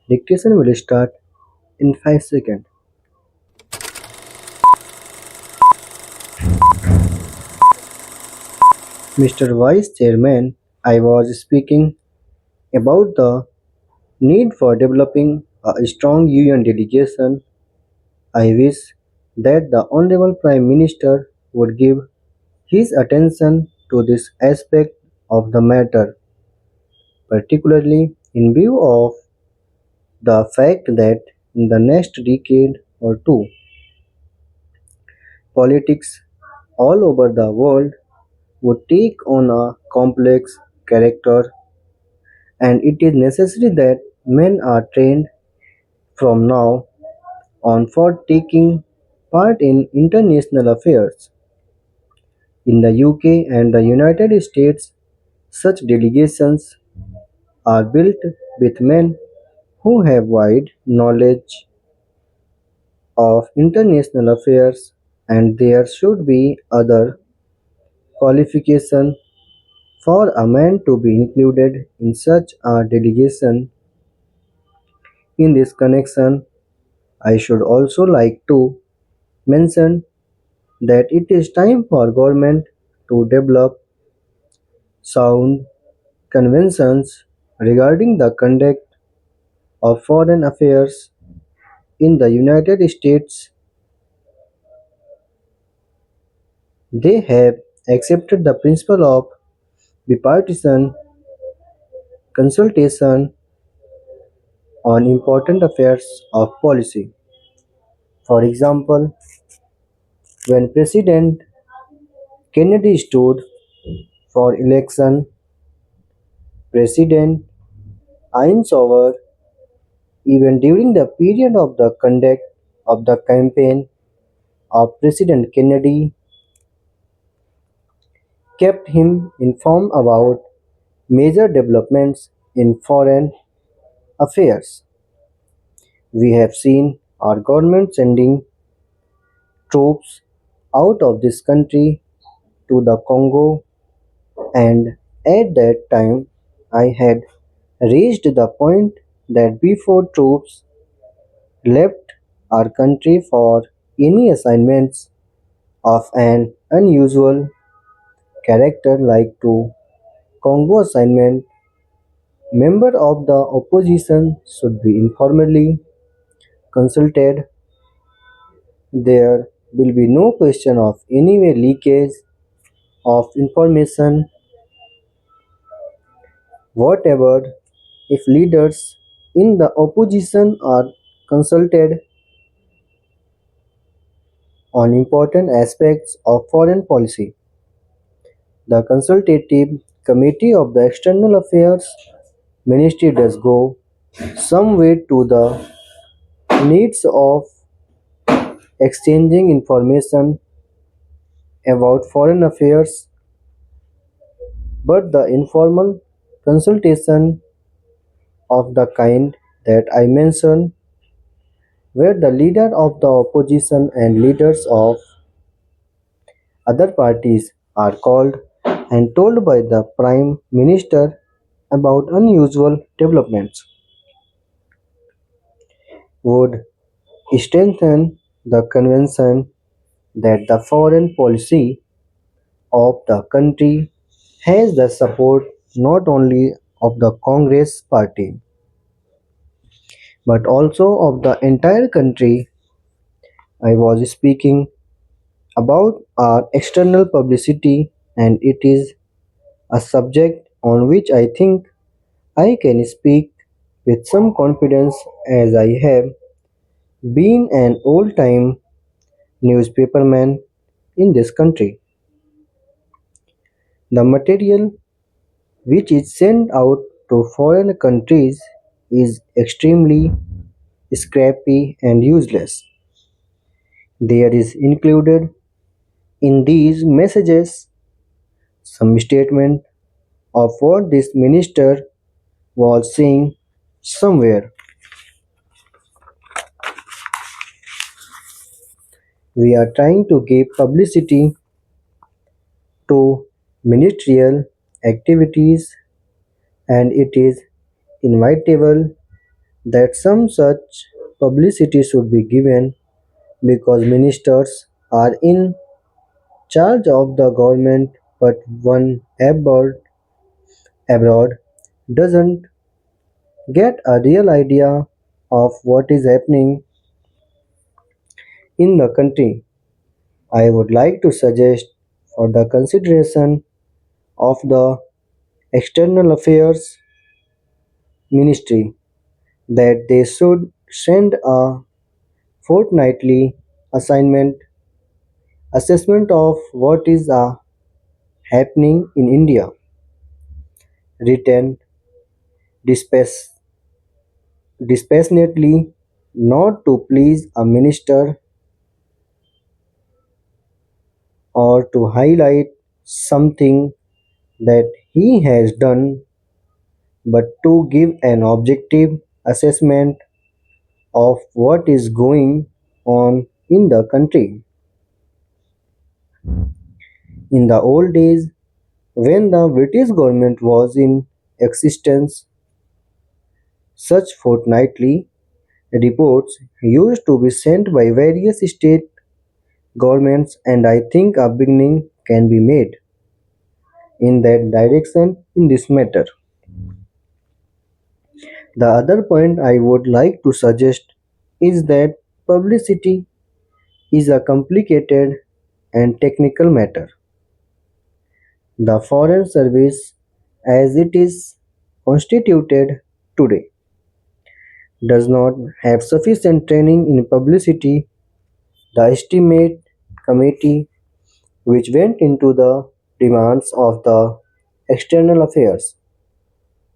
Dictation will start in 5 seconds. Mr. Vice Chairman, I was speaking about the need for developing a strong UN delegation. I wish that the Honorable Prime Minister would give his attention to this aspect of the matter, particularly in view of the fact that in the next decade or two, politics all over the world would take on a complex character, and it is necessary that men are trained from now on for taking part in international affairs. In the UK and the United States, such delegations are built with men who have wide knowledge of international affairs, and there should be other qualification for a man to be included in such a delegation. In this connection, I should also like to mention that it is time for government to develop sound conventions regarding the conduct of foreign affairs. In the United States, they have accepted the principle of bipartisan consultation on important affairs of policy. For example, when President Kennedy stood for election, President Eisenhower, even during the period of the conduct of the campaign of President Kennedy, kept him informed about major developments in foreign affairs. We have seen our government sending troops out of this country to the Congo, and at that time I had raised the point that before troops left our country for any assignments of an unusual character like to Congo assignment, member of the opposition should be informally consulted. There will be no question of any way leakage of information whatever if leaders in the opposition are consulted on important aspects of foreign policy. The consultative committee of the External Affairs Ministry does go some way to the needs of exchanging information about foreign affairs, but the informal consultation of the kind that I mentioned, where the leader of the opposition and leaders of other parties are called and told by the Prime Minister about unusual developments, would strengthen the conviction that the foreign policy of the country has the support not only of the Congress party but also of the entire country. I was speaking about our external publicity, and it is a subject on which I think I can speak with some confidence as I have been an old time newspaperman in this country. The material which is sent out to foreign countries is extremely scrappy and useless. There is included in these messages some statement of what this minister was saying somewhere. We are trying to give publicity to ministerial activities, and it is inevitable that some such publicity should be given because ministers are in charge of the government, but one abroad doesn't get a real idea of what is happening in the country. I would like to suggest for the consideration of the External Affairs Ministry that they should send a fortnightly assignment assessment of what is happening in India, written dispassionately, not to please a minister or to highlight something that he has done, but to give an objective assessment of what is going on in the country. In the old days, when the British government was in existence, such fortnightly reports used to be sent by various state governments, and I think a beginning can be made in that direction in this matter. The other point I would like to suggest is that publicity is a complicated and technical matter. The Foreign Service, as it is constituted today, does not have sufficient training in publicity. The estimate committee, which went into the demands of the External Affairs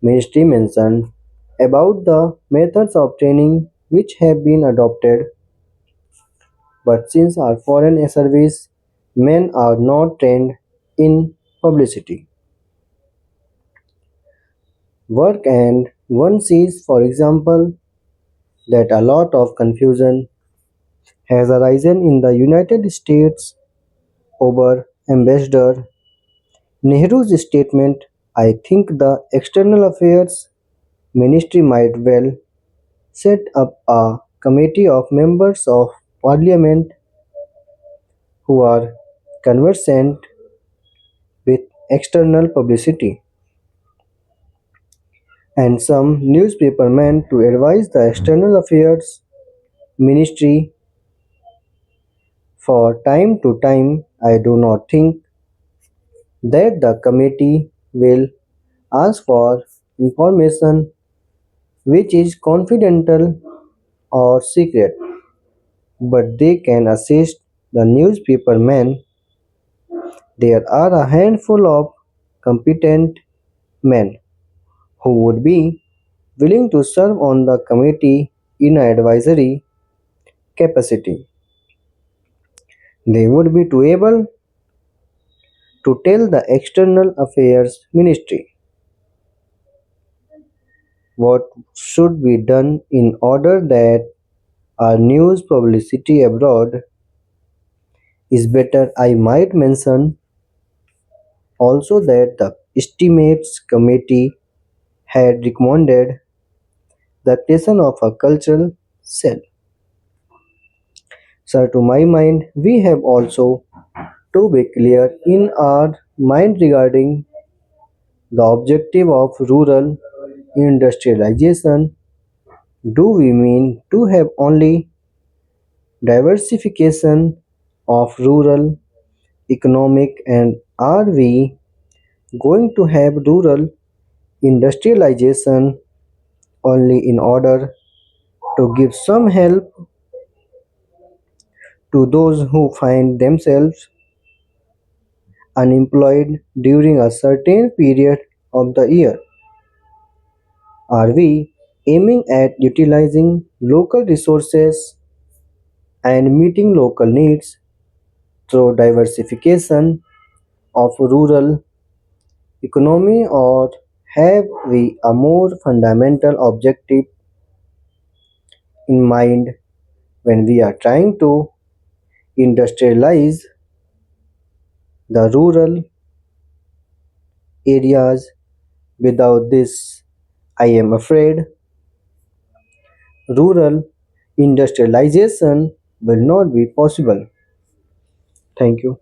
Ministry, mentioned about the methods of training which have been adopted, but since our foreign service men are not trained in publicity work, and one sees, for example, that a lot of confusion has arisen in the United States over Ambassador Nehru's statement. I think the External Affairs Ministry might well set up a committee of members of parliament who are conversant with external publicity and some newspapermen to advise the External Affairs Ministry for time to time. I do not think that the committee will ask for information which is confidential or secret, but they can assist the newspapermen. There are a handful of competent men who would be willing to serve on the committee in an advisory capacity. They would be too able to tell the External Affairs Ministry what should be done in order that our news publicity abroad is better. I might mention also that the estimates committee had recommended the creation of a cultural cell. So to my mind, we have also to be clear in our mind regarding the objective of rural industrialization. Do we mean to have only diversification of rural economic, and are we going to have rural industrialization only in order to give some help to those who find themselves unemployed during a certain period of the year? Are we aiming at utilizing local resources and meeting local needs through diversification of rural economy, or have we a more fundamental objective in mind when we are trying to industrialize the rural areas? Without this, I am afraid rural industrialization will not be possible. Thank you.